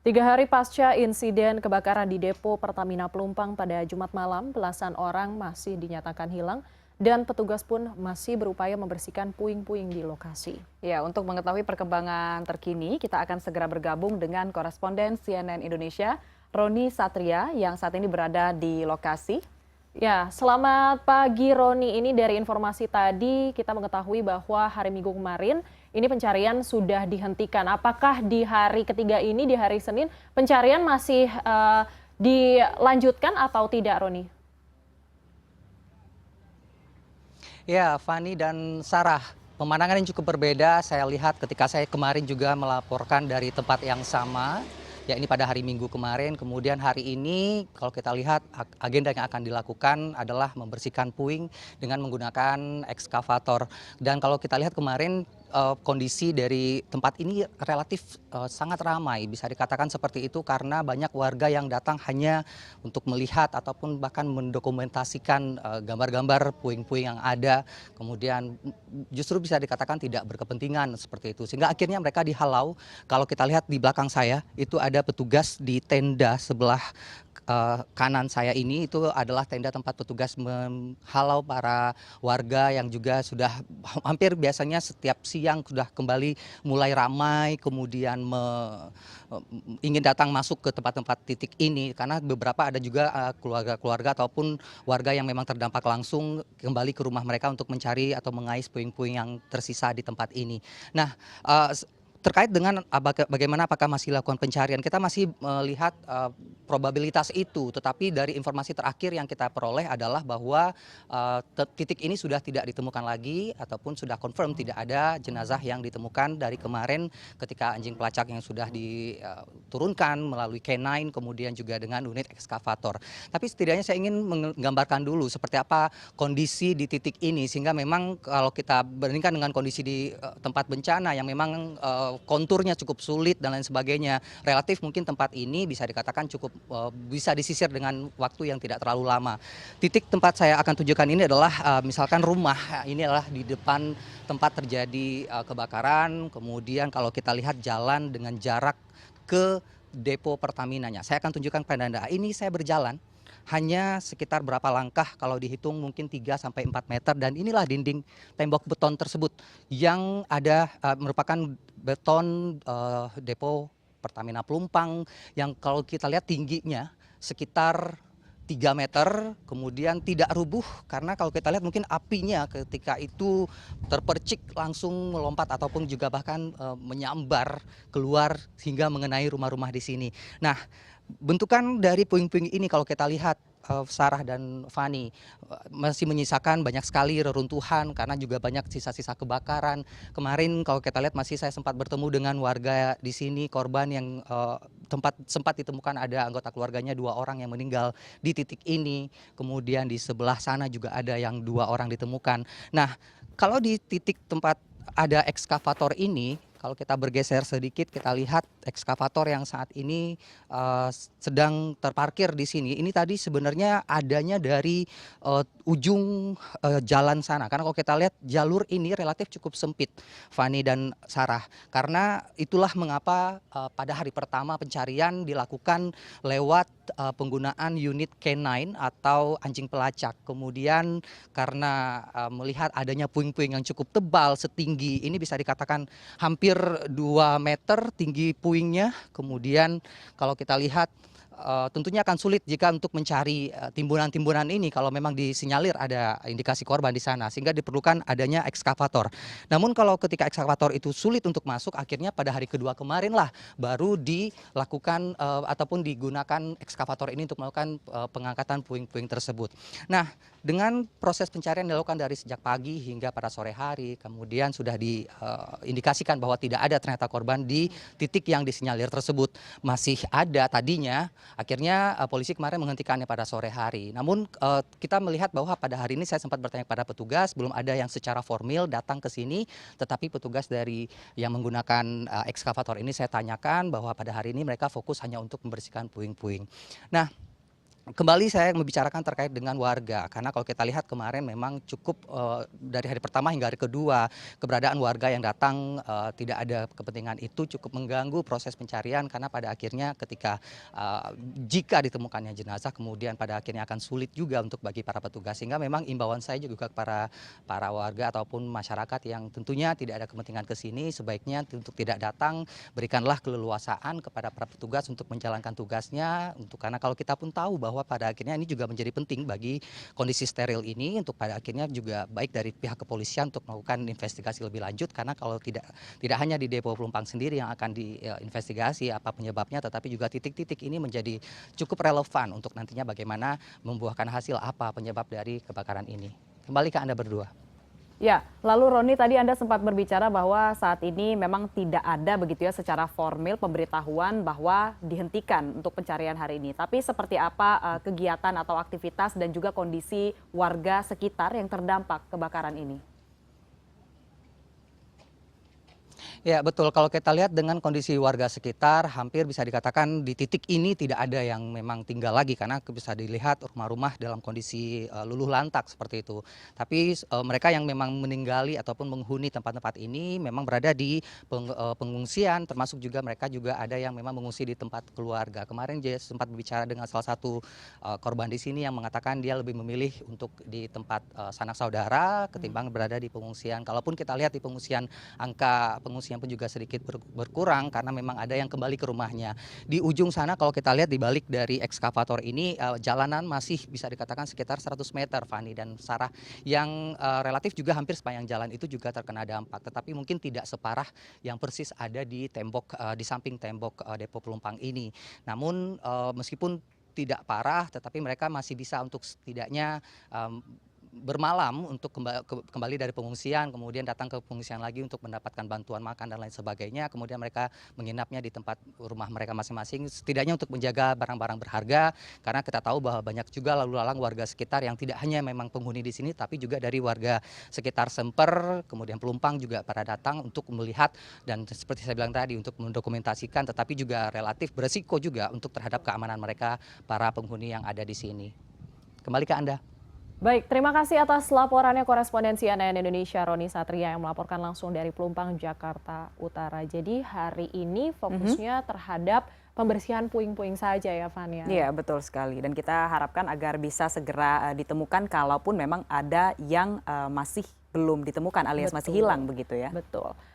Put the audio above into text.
3 hari pasca insiden kebakaran di depo Pertamina Pelumpang pada Jumat malam, belasan orang masih dinyatakan hilang dan petugas pun masih berupaya membersihkan puing-puing di lokasi. Ya, untuk mengetahui perkembangan terkini, kita akan segera bergabung dengan koresponden CNN Indonesia, Roni Satria, yang saat ini berada di lokasi. Ya, selamat pagi Roni. Ini dari informasi tadi kita mengetahui bahwa hari Minggu kemarin ini pencarian sudah dihentikan. Apakah di hari ketiga ini, di hari Senin, pencarian masih dilanjutkan atau tidak, Roni? Ya, Fani dan Sarah, pemandangan yang cukup berbeda saya lihat ketika saya kemarin juga melaporkan dari tempat yang sama, ya ini pada hari Minggu kemarin. Kemudian hari ini kalau kita lihat agenda yang akan dilakukan adalah membersihkan puing dengan menggunakan ekskavator. Dan kalau kita lihat kemarin kondisi dari tempat ini relatif sangat ramai, bisa dikatakan seperti itu karena banyak warga yang datang hanya untuk melihat ataupun bahkan mendokumentasikan gambar-gambar puing-puing yang ada. Kemudian justru bisa dikatakan tidak berkepentingan seperti itu, sehingga akhirnya mereka dihalau. Kalau kita lihat di belakang saya itu ada petugas di tenda sebelah kanan saya ini, itu adalah tenda tempat petugas menghalau para warga yang juga sudah hampir biasanya setiap siang sudah kembali mulai ramai, kemudian ingin datang masuk ke tempat-tempat titik ini karena beberapa ada juga keluarga-keluarga ataupun warga yang memang terdampak langsung kembali ke rumah mereka untuk mencari atau mengais puing-puing yang tersisa di tempat ini. Nah, terkait dengan bagaimana apakah masih lakukan pencarian, kita masih melihat probabilitas itu, tetapi dari informasi terakhir yang kita peroleh adalah bahwa titik ini sudah tidak ditemukan lagi ataupun sudah confirm tidak ada jenazah yang ditemukan dari kemarin ketika anjing pelacak yang sudah diturunkan melalui K9 kemudian juga dengan unit ekskavator. Tapi setidaknya saya ingin menggambarkan dulu seperti apa kondisi di titik ini, sehingga memang kalau kita bandingkan dengan kondisi di tempat bencana yang memang konturnya cukup sulit dan lain sebagainya, relatif mungkin tempat ini bisa dikatakan cukup bisa disisir dengan waktu yang tidak terlalu lama. Titik tempat saya akan tunjukkan ini adalah misalkan rumah, ini adalah di depan tempat terjadi kebakaran. Kemudian kalau kita lihat jalan dengan jarak ke depo Pertaminanya, saya akan tunjukkan pada Anda. Ini saya berjalan hanya sekitar berapa langkah, kalau dihitung mungkin 3 sampai 4 meter, dan inilah dinding tembok beton tersebut yang ada merupakan beton depo Pertamina Pelumpang yang kalau kita lihat tingginya sekitar 3 meter, kemudian tidak rubuh karena kalau kita lihat mungkin apinya ketika itu terpercik langsung melompat ataupun juga bahkan menyambar keluar hingga mengenai rumah-rumah di sini. Nah, bentukan dari puing-puing ini kalau kita lihat Sarah dan Fani masih menyisakan banyak sekali reruntuhan karena juga banyak sisa-sisa kebakaran. Kemarin kalau kita lihat masih saya sempat bertemu dengan warga di sini, korban yang sempat ditemukan ada anggota keluarganya 2 orang yang meninggal di titik ini. Kemudian di sebelah sana juga ada yang 2 orang ditemukan. Nah, kalau di titik tempat ada ekskavator ini, kalau kita bergeser sedikit, kita lihat ekskavator yang saat ini sedang terparkir di sini. Ini tadi sebenarnya adanya dari ujung jalan sana. Karena kalau kita lihat jalur ini relatif cukup sempit, Fani dan Sarah. Karena itulah mengapa pada hari pertama pencarian dilakukan lewat penggunaan unit K9 atau anjing pelacak. Kemudian karena melihat adanya puing-puing yang cukup tebal setinggi ini, bisa dikatakan hampir 2 meter tinggi puingnya. Kemudian kalau kita lihat tentunya akan sulit jika untuk mencari timbunan-timbunan ini kalau memang disinyalir ada indikasi korban di sana, sehingga diperlukan adanya ekskavator. Namun kalau ketika ekskavator itu sulit untuk masuk, akhirnya pada hari kedua kemarin lah baru dilakukan ataupun digunakan ekskavator ini untuk melakukan pengangkatan puing-puing tersebut. Nah, dengan proses pencarian dilakukan dari sejak pagi hingga pada sore hari, kemudian sudah diindikasikan bahwa tidak ada ternyata korban di titik yang disinyalir tersebut. Masih ada tadinya, akhirnya polisi kemarin menghentikannya pada sore hari. Namun kita melihat bahwa pada hari ini saya sempat bertanya kepada petugas, belum ada yang secara formil datang ke sini, tetapi petugas dari yang menggunakan ekskavator ini saya tanyakan bahwa pada hari ini mereka fokus hanya untuk membersihkan puing-puing. Nah, Kembali saya membicarakan terkait dengan warga, karena kalau kita lihat kemarin memang cukup dari hari pertama hingga hari kedua, keberadaan warga yang datang tidak ada kepentingan itu cukup mengganggu proses pencarian, karena pada akhirnya ketika jika ditemukannya jenazah kemudian pada akhirnya akan sulit juga untuk bagi para petugas, sehingga memang imbauan saya juga kepada para warga ataupun masyarakat yang tentunya tidak ada kepentingan ke sini, sebaiknya untuk tidak datang, berikanlah keleluasaan kepada para petugas untuk menjalankan tugasnya, karena kalau kita pun tahu bahwa pada akhirnya ini juga menjadi penting bagi kondisi steril ini, untuk pada akhirnya juga baik dari pihak kepolisian untuk melakukan investigasi lebih lanjut, karena kalau tidak hanya di Depo Pelumpang sendiri yang akan diinvestigasi apa penyebabnya, tetapi juga titik-titik ini menjadi cukup relevan untuk nantinya bagaimana membuahkan hasil apa penyebab dari kebakaran ini. Kembali ke Anda berdua. Ya, lalu Roni tadi Anda sempat berbicara bahwa saat ini memang tidak ada begitu ya secara formil pemberitahuan bahwa dihentikan untuk pencarian hari ini. Tapi seperti apa kegiatan atau aktivitas dan juga kondisi warga sekitar yang terdampak kebakaran ini? Ya betul, kalau kita lihat dengan kondisi warga sekitar hampir bisa dikatakan di titik ini tidak ada yang memang tinggal lagi, karena bisa dilihat rumah-rumah dalam kondisi luluh lantak seperti itu. Tapi mereka yang memang meninggali ataupun menghuni tempat-tempat ini memang berada di pengungsian, termasuk juga mereka juga ada yang memang mengungsi di tempat keluarga. Kemarin dia sempat berbicara dengan salah satu korban di sini yang mengatakan dia lebih memilih untuk di tempat sanak saudara ketimbang berada di pengungsian. Kalaupun kita lihat di pengungsian, angka pengungsian pun juga sedikit berkurang karena memang ada yang kembali ke rumahnya. Di ujung sana kalau kita lihat di balik dari ekskavator ini jalanan masih bisa dikatakan sekitar 100 meter, Fani dan Sarah, yang relatif juga hampir sepanjang jalan itu juga terkena dampak. Tetapi mungkin tidak separah yang persis ada di tembok di samping tembok Depo Pelumpang ini. Namun meskipun tidak parah, tetapi mereka masih bisa untuk setidaknya bermalam untuk kembali dari pengungsian, kemudian datang ke pengungsian lagi untuk mendapatkan bantuan makan dan lain sebagainya. Kemudian mereka menginapnya di tempat rumah mereka masing-masing, setidaknya untuk menjaga barang-barang berharga, karena kita tahu bahwa banyak juga lalu lalang warga sekitar yang tidak hanya memang penghuni di sini, tapi juga dari warga sekitar Semper, kemudian Pelumpang juga pada datang untuk melihat dan seperti saya bilang tadi untuk mendokumentasikan, tetapi juga relatif beresiko juga untuk terhadap keamanan mereka, para penghuni yang ada di sini. Kembali ke Anda. Baik, terima kasih atas laporannya koresponden CNN Indonesia Roni Satria yang melaporkan langsung dari Pelumpang, Jakarta Utara. Jadi hari ini fokusnya terhadap pembersihan puing-puing saja ya, Fania? Iya, betul sekali. Dan kita harapkan agar bisa segera ditemukan kalaupun memang ada yang masih belum ditemukan alias masih hilang begitu ya. Betul.